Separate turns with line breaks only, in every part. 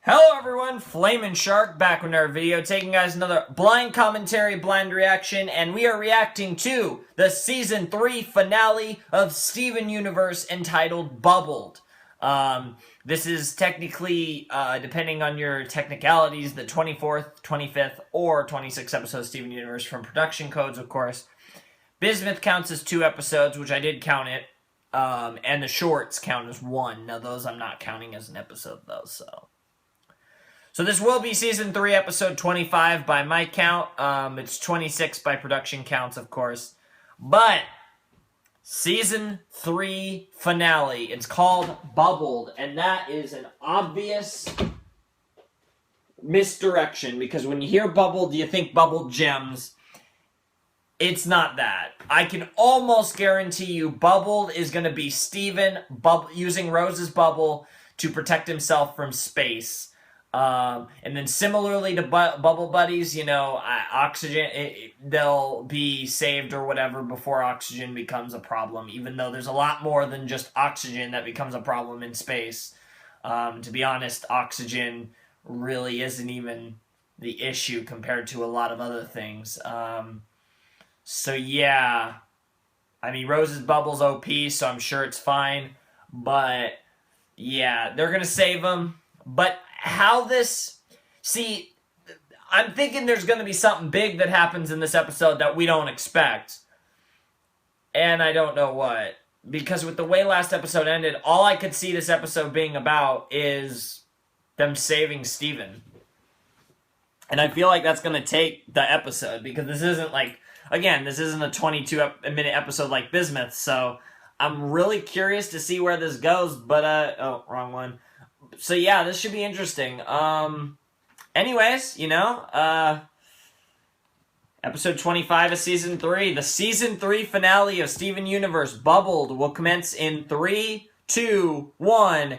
Hello everyone, TheFlamingShark back with another video, taking guys another blind commentary, blind reaction, and we are reacting to the Season 3 finale of Steven Universe entitled Bubbled. This is technically, depending on your technicalities, the 24th, 25th, or 26th episode of Steven Universe from production codes, of course. Bismuth counts as 2 episodes, which I did count it, and the shorts count as 1. Now those I'm not counting as an episode though, So this will be Season 3, Episode 25 by my count. It's 26 by production counts, of course. But, Season 3 finale. It's called Bubbled. And that is an obvious misdirection. Because when you hear Bubbled, you think Bubbled Gems. It's not that. I can almost guarantee you Bubbled is going to be Steven using Rose's bubble to protect himself from space. And then similarly to Bubble Buddies, you know, oxygen, they'll be saved or whatever before oxygen becomes a problem, even though there's a lot more than just oxygen that becomes a problem in space. To be honest, oxygen really isn't even the issue compared to a lot of other things. So yeah, I mean, Rose's bubble's OP, so I'm sure it's fine, but yeah, they're gonna save him, but how this... See, I'm thinking there's going to be something big that happens in this episode that we don't expect. And I don't know what. Because with the way last episode ended, all I could see this episode being about is them saving Steven. And I feel like that's going to take the episode. Because this isn't like... Again, this isn't a 22-minute episode like Bismuth. So I'm really curious to see where this goes. But, oh, wrong one. So yeah, this should be interesting. Anyways, you know, episode 25 of Season 3. The Season 3 finale of Steven Universe, Bubbled, will commence in 3, 2, 1,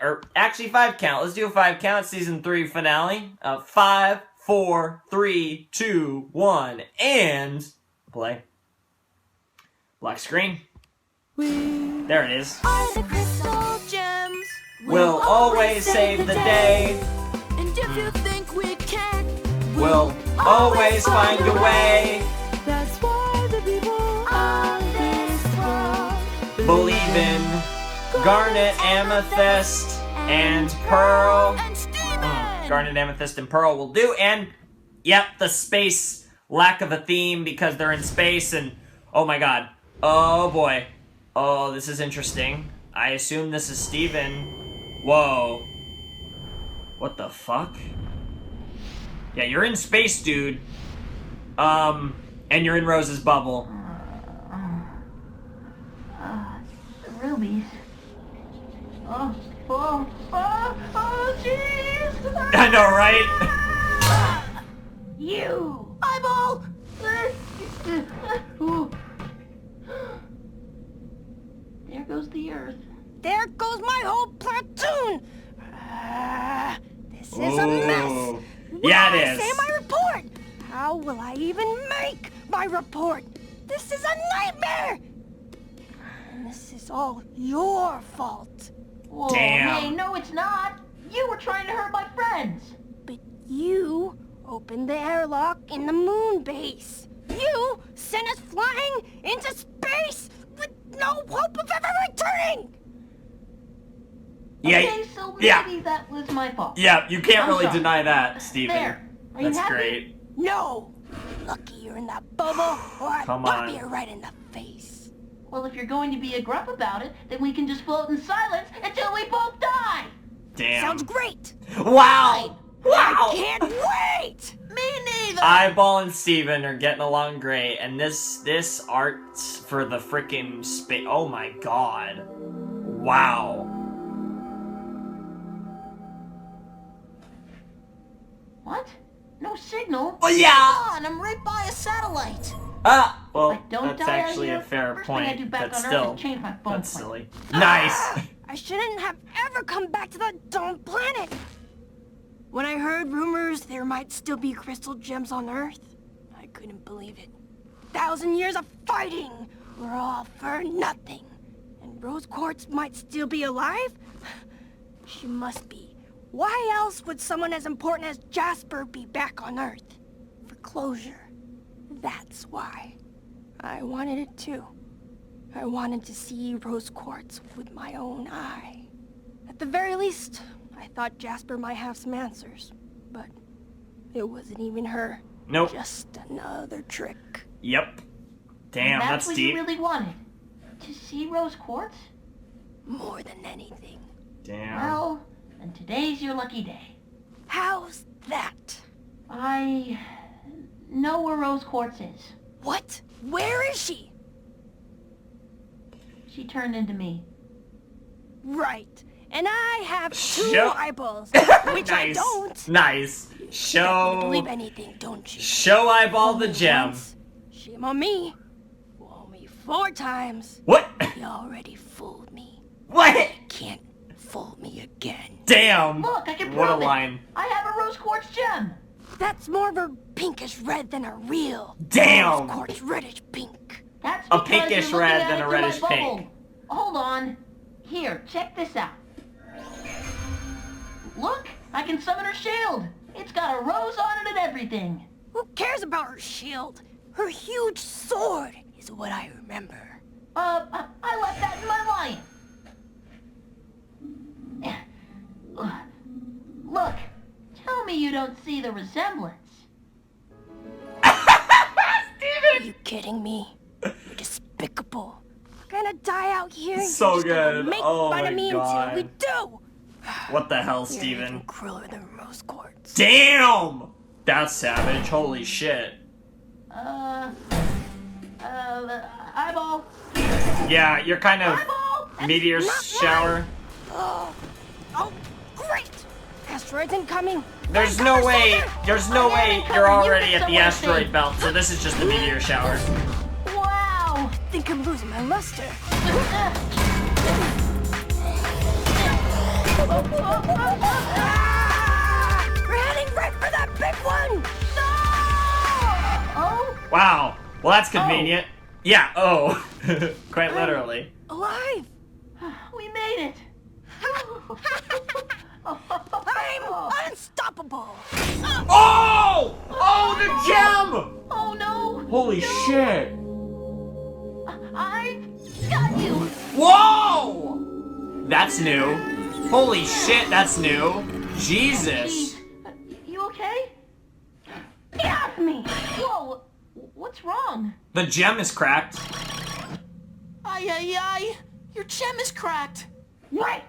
or actually 5 count. Let's do a 5 count. Season 3 finale. 5, 4, 3, 2, 1, and play. Black screen. There it is.
Are the crystal gems?
We'll always save the day.
And if you think we can't,
We'll always find a way.
That's why the people of this world
Believe in garnet, amethyst, and pearl.
And Steven!
Garnet, amethyst, and pearl will do. And, yep, the space lack of a theme because they're in space and, oh my god. Oh boy. Oh, this is interesting. I assume this is Steven. Whoa. What the fuck? Yeah, you're in space, dude. And you're in Rose's bubble.
The rubies. Oh, jeez!
I know, right?
You! Eyeball! There goes the earth.
There goes my whole platoon! This is a mess!
Ooh.
What
Yeah,
will
it
I
is.
say in my report? How will I even make my report? This is a nightmare! This is all your fault.
Whoa,
Damn.
hey, no it's not! You were trying to hurt my friends!
But you opened the airlock in the moon base. You sent us flying into space with no hope of ever returning!
Yeah,
Okay, so maybe
yeah.
that was my fault.
Yeah, you can't
I'm
really
sorry.
deny that, Steven.
There. Are you
That's
happy?
great.
No! Lucky you're in that bubble, or I'd
Come
pop
on.
you right in the face.
Well, if you're going to be a grump about it, then we can just float in silence until we both die!
Damn.
Sounds great!
Wow! Wow!
I can't wait!
Me neither!
Eyeball and Steven are getting along great, and this art for the frickin' space. Oh my god. Wow.
What? No signal?
Well, yeah!
Come on, I'm right by a satellite!
Well,
If I don't
that's
die out
actually
here,
a fair
first thing I do
point,
back
but
on Earth
still,
is change my phone
that's
plan.
silly. Nice!
I shouldn't have ever come back to that dumb planet. When I heard rumors there might still be crystal gems on Earth, I couldn't believe it. 1,000 years of fighting were all for nothing. And Rose Quartz might still be alive? She must be Why else would someone as important as Jasper be back on Earth? For closure. That's why. I wanted it too. I wanted to see rose quartz with my own eye. At the very least, I thought Jasper might have some answers. But it wasn't even her.
Nope.
Just another trick.
Yep. Damn, that's
what
deep.
you really wanted? To see rose quartz?
More than anything.
Damn.
Well, then today's your lucky day.
How's that?
I know where rose quartz is.
What? Where is she?
She turned into me.
Right. And I have two
Show-
eyeballs, which I
Nice.
don't.
Nice.
You
Show.
believe anything, don't you?
Show eyeball the gem.
Once, shame on me. Fool me 4 times.
What?
You already fooled me.
What?
Can't fool me again.
Damn.
Look, I can
What a
prove it.
line.
I have a rose quartz gem.
That's more of a pinkish red than a real.
Damn.
Of course, reddish pink.
That's
A
because
pinkish
you're looking
red
at
than
it
a
through my
reddish
bubble.
pink.
Hold on. Here, check this out. Look, I can summon her shield. It's got a rose on it and everything.
Who cares about her shield? Her huge sword is what I remember.
I left that in my lion. Look, tell me you don't see the resemblance.
Are you kidding me? You're despicable. We're gonna die out here. and
So
you're just gonna
good.
Make
Oh
fun
my
of me
God.
until we do.
What the hell,
You're
Steven?
even crueler than rose quartz.
Damn! That's savage. Holy shit.
Eyeball.
Yeah, you're kind of
Eyeball!
meteor
not
shower.
Oh, great! Asteroids incoming.
There's
Uncover
no way.
soldier.
There's no
I
way
am
you're
covered. You
already
did
at the
someone
asteroid
thing.
belt, so this is just a meteor shower.
Wow.
I think I'm losing my luster. Ah! We're heading right for that big one.
Oh,
Wow. Well, that's convenient. Yeah. Oh. Quite literally.
Alive.
we made it.
I'm unstoppable.
Oh! Oh, the gem!
Oh no.
Holy shit!
I got you.
Whoa! That's new. Holy shit, that's new. Jesus.
You okay? Get off me. Whoa. What's wrong?
The gem is cracked.
Ay. Your gem is cracked. Right.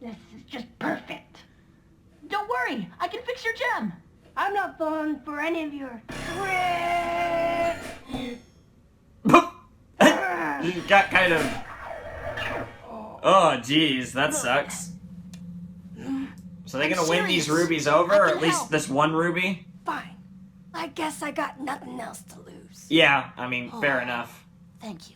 This is just perfect. Don't worry. I can fix your gem.
I'm not falling for any of your tricks.
You got kind of... Oh, jeez, that sucks. So they're gonna win these rubies over, or at least this one ruby?
Fine. I guess I got nothing else to lose.
Yeah, I mean, fair enough.
Thank you.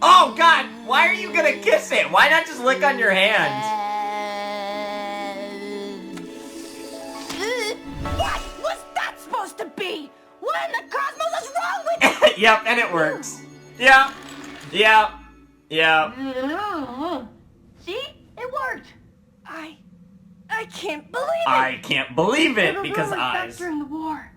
Oh, God! Why are you gonna kiss it? Why not just lick on your hand?
What was that supposed to be? What in the cosmos is wrong with you?
Yep, and it works. Yep. Yep. Yep.
See? It worked.
I can't believe it.
I can't believe it,
There were
because
rumors back
eyes.
during the war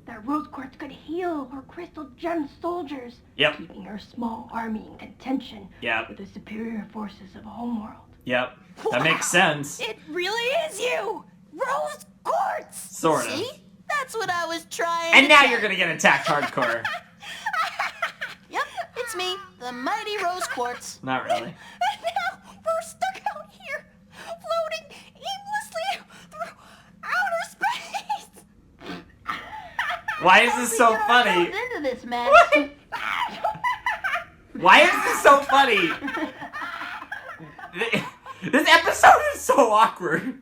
that rose quartz could heal her crystal gem soldiers,
Yep.
keeping her small army in contention
Yep.
with the superior forces of a homeworld.
Yep. That makes sense.
It really is you, Rose Quartz.
Sort of.
See? That's what I was trying
And
to
now
say.
you're gonna get attacked hardcore.
Yep, it's me, the mighty Rose Quartz.
Not really.
And now we're stuck out here, floating aimlessly through outer space.
Why is this so funny?
Goes into this mess.
Why is this so funny? This episode is so awkward.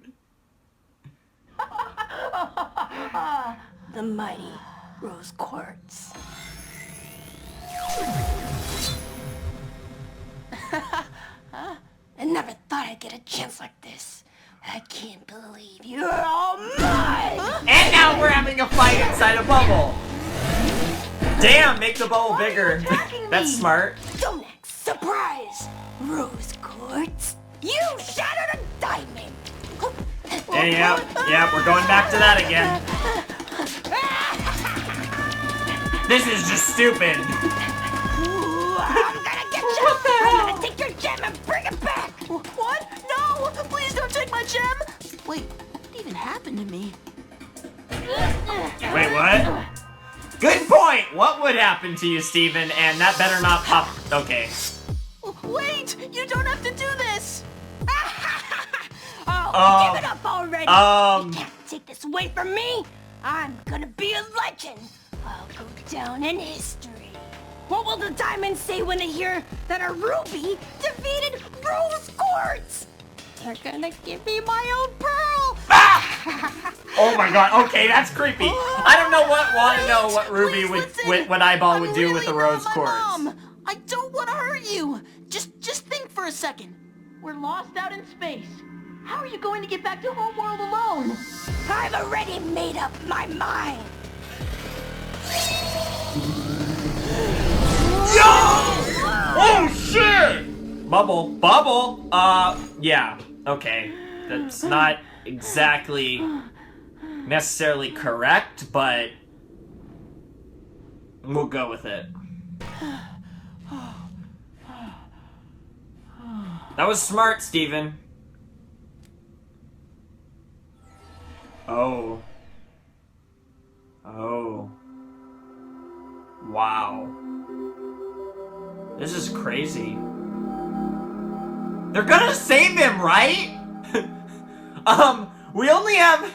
The mighty Rose Quartz. I never thought I'd get a chance like this. I can't believe you're all mine!
And now we're having a fight inside a bubble. Damn, make the bubble bigger.
attacking
That's
me?
smart.
Don't act surprised, Rose Quartz. You shattered a diamond.
Yeah, we're going back to that again. This is just stupid.
Ooh, I'm gonna get you. I'm gonna take your gem and bring it back.
What? No! Please don't take my gem! Wait, what even happened to me?
Wait, what? Good point! What would happen to you, Steven? And that better not pop... Okay.
Wait! You don't have to do this!
Oh, give it up already. You can't take this away from me. I'm gonna be a legend. I'll go down in history. What will the diamonds say when they hear that a ruby defeated rose quartz? They're gonna give me my own pearl.
Oh my god, okay, that's creepy. I don't know what Ruby what Eyeball would do with the rose quartz.
Mom. I don't want to hurt you. Just think for a second. We're lost out in space. How are you going to get back to Homeworld alone?
I've already made up my mind.
Oh shit! Bubble. Yeah, okay. That's not exactly necessarily correct, but we'll go with it. That was smart, Steven. Oh. Wow. This is crazy. They're gonna save him, right? We only have,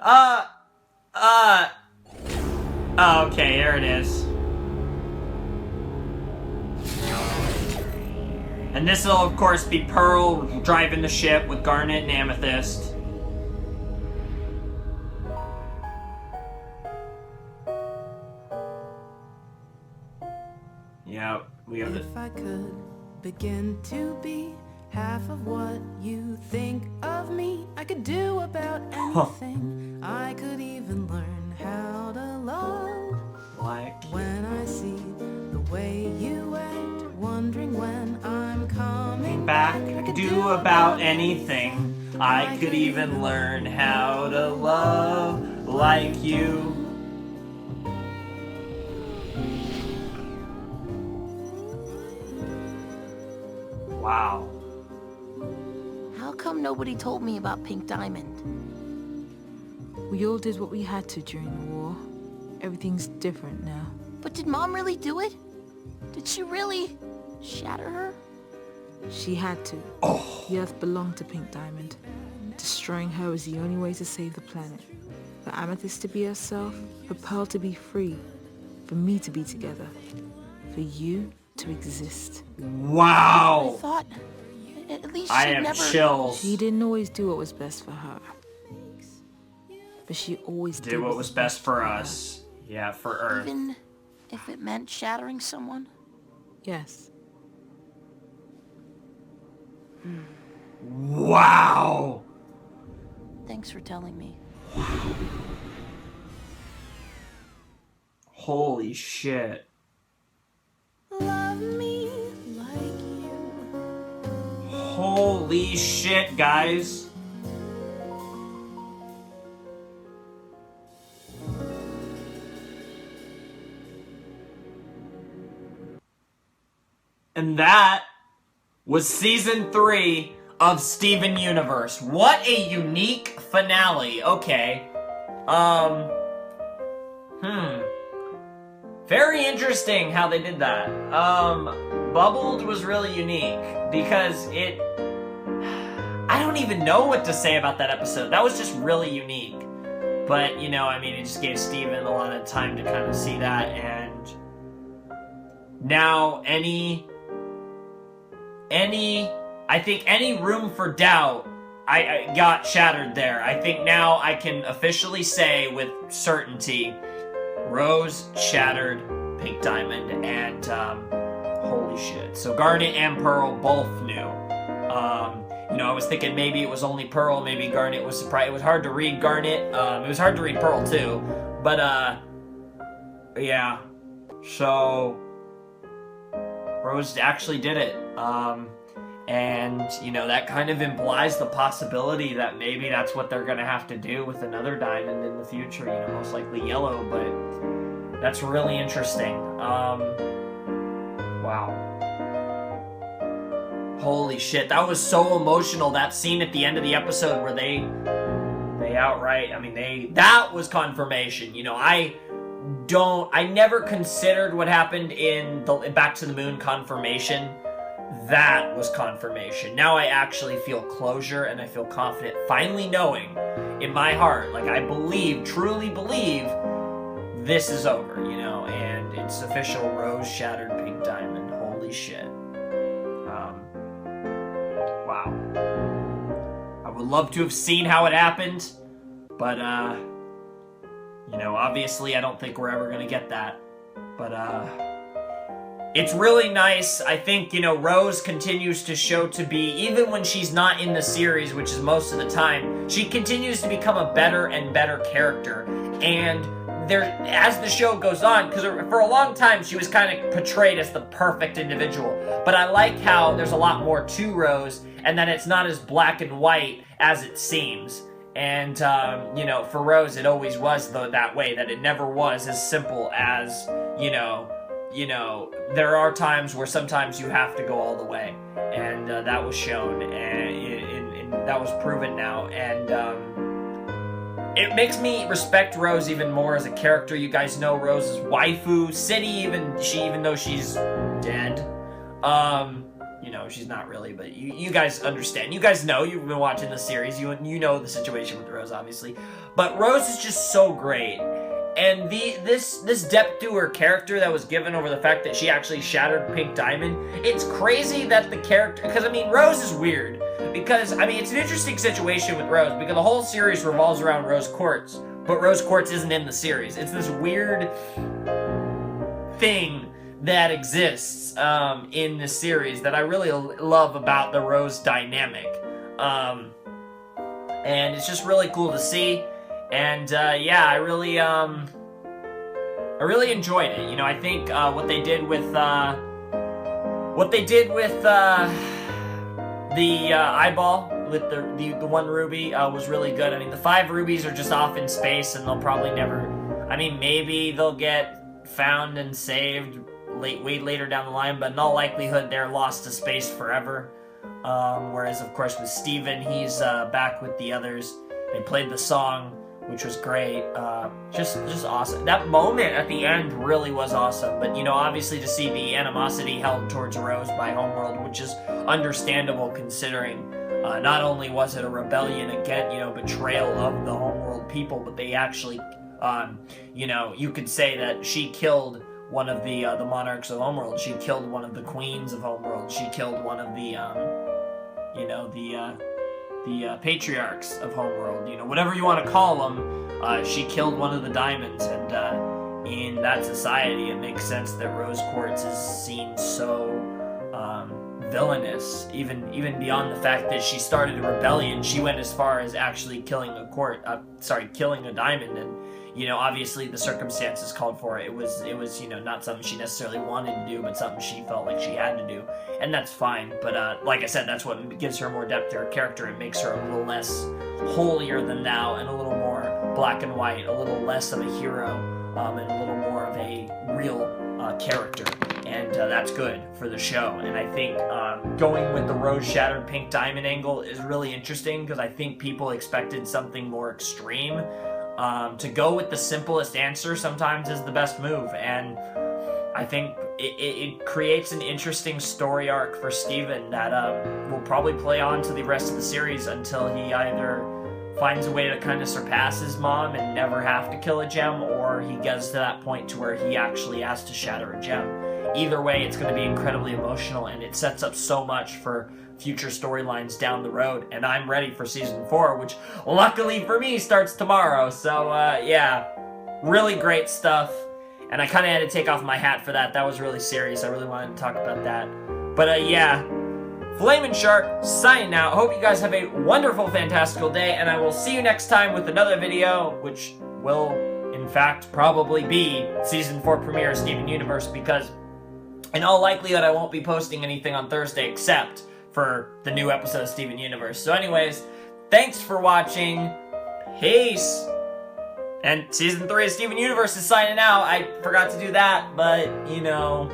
oh, okay, here it is. And this will, of course, be Pearl driving the ship with Garnet and Amethyst. Yep, we have
If I could begin to be half of what you think of me, I could do about anything. I could even learn how to love.
like
When I see the way you act, wondering when I'm coming
back,
I could
do about anything. I could even learn how to love like you. Wow.
How come nobody told me about Pink Diamond?
We all did what we had to during the war. Everything's different now.
But did Mom really do it? Did she really shatter her?
She had to. The Earth belonged to Pink Diamond. Destroying her was the only way to save the planet. For Amethyst to be herself, for Pearl to be free, for me to be together, for you to exist.
I
Wow.
thought at least
I
she'd
have
never...
chills.
She didn't always do what was best for her. But she always
Did what was best for us. Yeah, for Earth.
Even if it meant shattering someone?
Yes.
Wow.
Thanks for telling me.
Holy shit.
Love me like you.
Holy shit, guys. And that was season 3 of Steven Universe. What a unique finale. Okay. Very interesting how they did that. Bubbled was really unique because it... I don't even know what to say about that episode. That was just really unique. But, you know, I mean, it just gave Steven a lot of time to kind of see that, and now I think any room for doubt I got shattered there. I think now I can officially say with certainty, Rose shattered Pink Diamond, and holy shit. So Garnet and Pearl both knew. You know, I was thinking maybe it was only Pearl, maybe Garnet was surprised. It was hard to read Garnet. It was hard to read Pearl too. But yeah. So Rose actually did it. And, you know, that kind of implies the possibility that maybe that's what they're going to have to do with another diamond in the future, you know, most likely yellow, but that's really interesting. Wow. Holy shit, that was so emotional, that scene at the end of the episode where they outright, I mean, that was confirmation. You know, I never considered what happened in the Back to the Moon confirmation. That was confirmation. Now I actually feel closure, and I feel confident finally knowing in my heart, like I truly believe this is over, you know, and it's official. Rose shattered pink diamond. Holy shit. Wow. I would love to have seen how it happened, but, you know, obviously I don't think we're ever gonna get that, but, it's really nice. I think, you know, Rose continues to show to be, even when she's not in the series, which is most of the time, she continues to become a better and better character. And there, as the show goes on, because for a long time she was kind of portrayed as the perfect individual, but I like how there's a lot more to Rose, and that it's not as black and white as it seems. And, you know, for Rose, it always was that way, that it never was as simple as, you know, there are times where sometimes you have to go all the way, and that was shown, and that was proven now, and it makes me respect Rose even more as a character. You guys know Rose's waifu, City, even though she's dead, you know, she's not really, but you guys understand. You guys know, you've been watching the series, you know the situation with Rose, obviously, but Rose is just so great. And this depth to her character that was given over the fact that she actually shattered Pink Diamond, it's crazy that the character, because I mean, Rose is weird, because I mean, it's an interesting situation with Rose, because the whole series revolves around Rose Quartz, but Rose Quartz isn't in the series. It's this weird thing that exists in this series that I really love about the Rose dynamic, and it's just really cool to see. And, yeah, I really enjoyed it. You know, I think, what they did with the eyeball, with the one ruby, was really good. I mean, the 5 rubies are just off in space, and they'll probably never, I mean, maybe they'll get found and saved way later down the line, but in all likelihood, they're lost to space forever. Whereas, of course, with Steven, he's, back with the others. They played the song, which was great. Just awesome. That moment at the end really was awesome. But, you know, obviously to see the animosity held towards Rose by Homeworld, which is understandable considering not only was it a rebellion against, you know, betrayal of the Homeworld people, but they actually, you know, you could say that she killed one of the monarchs of Homeworld. She killed one of the queens of Homeworld. She killed one of the, you know, the patriarchs of Homeworld, you know, whatever you want to call them, she killed one of the diamonds, and in that society, it makes sense that Rose Quartz is seen so villainous, even beyond the fact that she started a rebellion. She went as far as actually killing a diamond, and, you know, obviously the circumstances called for it. It was, you know, not something she necessarily wanted to do, but something she felt like she had to do, and that's fine. But like I said, that's what gives her more depth to her character. It makes her a little less holier than thou, and a little more black and white, a little less of a hero, and a little more of a real character, and that's good for the show. And I think going with the Rose Shattered Pink Diamond angle is really interesting, because I think people expected something more extreme. To go with the simplest answer sometimes is the best move, and I think it creates an interesting story arc for Steven that will probably play on to the rest of the series until he either finds a way to kind of surpass his mom and never have to kill a gem, or he gets to that point to where he actually has to shatter a gem. Either way, it's going to be incredibly emotional, and it sets up so much for future storylines down the road, and I'm ready for season 4, which luckily for me starts tomorrow. So yeah, really great stuff, and I kind of had to take off my hat for that. That was really serious. I really wanted to talk about that. But yeah, TheFlamingShark signing out. Hope you guys have a wonderful, fantastical day, and I will see you next time with another video, which will in fact probably be season 4 premiere of Steven Universe, because in all likelihood I won't be posting anything on Thursday except for the new episode of Steven Universe. So anyways, thanks for watching. Peace. And Season 3 of Steven Universe is signing out. I forgot to do that, but, you know,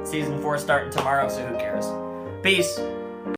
Season 4 is starting tomorrow, so who cares? Peace.